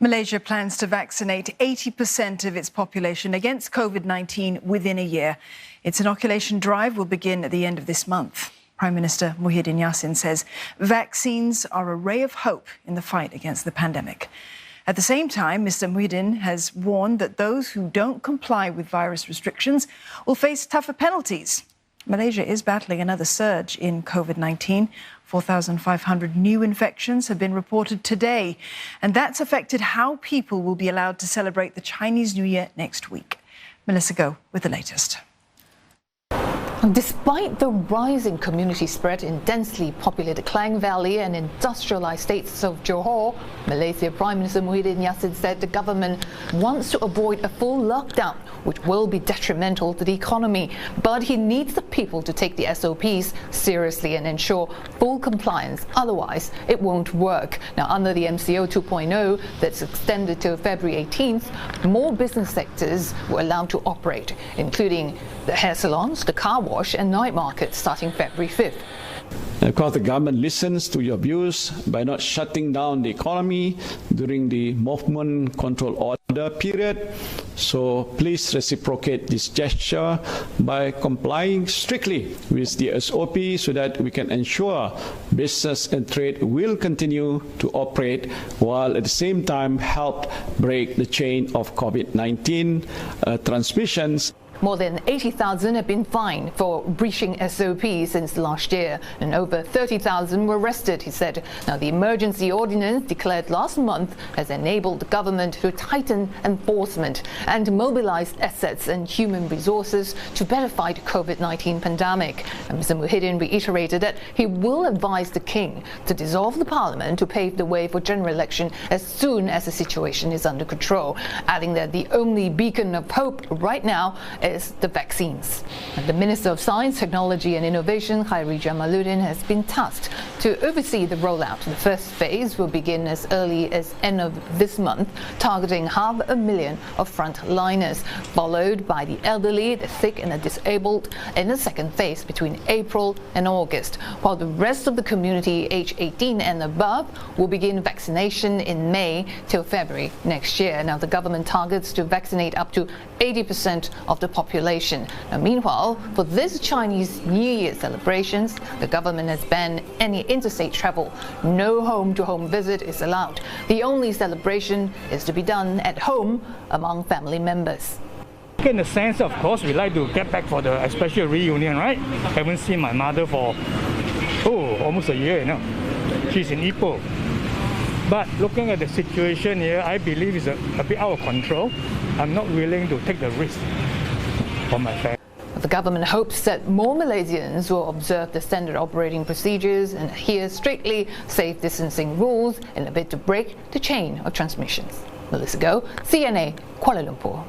Malaysia plans to vaccinate 80% of its population against COVID-19 within a year. Its inoculation drive will begin at the end of this month. Prime Minister Muhyiddin Yassin says vaccines are a ray of hope in the fight against the pandemic. At the same time, Mr. Muhyiddin has warned that those who don't comply with virus restrictions will face tougher penalties. Malaysia is battling another surge in COVID-19. 4,500 new infections have been reported today, and that's affected how people will be allowed to celebrate the Chinese New Year next week. Melissa Goh with the latest. Despite the rising community spread in densely populated Klang Valley and industrialized states of Johor, Malaysia Prime Minister Muhyiddin Yassin said the government wants to avoid a full lockdown, which will be detrimental to the economy. But he needs the people to take the SOPs seriously and ensure full compliance. Otherwise, it won't work. Now, under the MCO 2.0 that's extended till February 18th, more business sectors were allowed to operate, including the hair salons, the car wash and night markets starting February 5th. Of course, the government listens to your views by not shutting down the economy during the movement control order period. So please reciprocate this gesture by complying strictly with the SOP so that we can ensure business and trade will continue to operate while at the same time help break the chain of COVID-19 transmissions. More than 80,000 have been fined for breaching SOP since last year, and over 30,000 were arrested, he said. Now, the emergency ordinance declared last month has enabled the government to tighten enforcement and mobilize assets and human resources to better fight the COVID-19 pandemic. And Mr. Muhyiddin reiterated that he will advise the king to dissolve the parliament to pave the way for general election as soon as the situation is under control, adding that the only beacon of hope right now is the vaccines. And the Minister of Science, Technology and Innovation, Khairi Jamaluddin, has been tasked to oversee the rollout. The first phase will begin as early as end of this month, targeting 500,000 of frontliners, followed by the elderly, the sick and the disabled in the second phase between April and August, while the rest of the community aged 18 and above will begin vaccination in May till February next year. Now, the government targets to vaccinate up to 80% of the population. Now, meanwhile, for this Chinese New Year celebrations, the government has banned any interstate travel. No home-to-home visit is allowed. The only celebration is to be done at home among family members. In the sense, of course, we like to get back for the special reunion, right? Haven't seen my mother for almost a year, She's in Ipoh. But looking at the situation here, I believe it's a bit out of control. I'm not willing to take the risk for my family. The government hopes that more Malaysians will observe the standard operating procedures and adhere strictly safe distancing rules in a bid to break the chain of transmissions. Melissa Goh, CNA, Kuala Lumpur.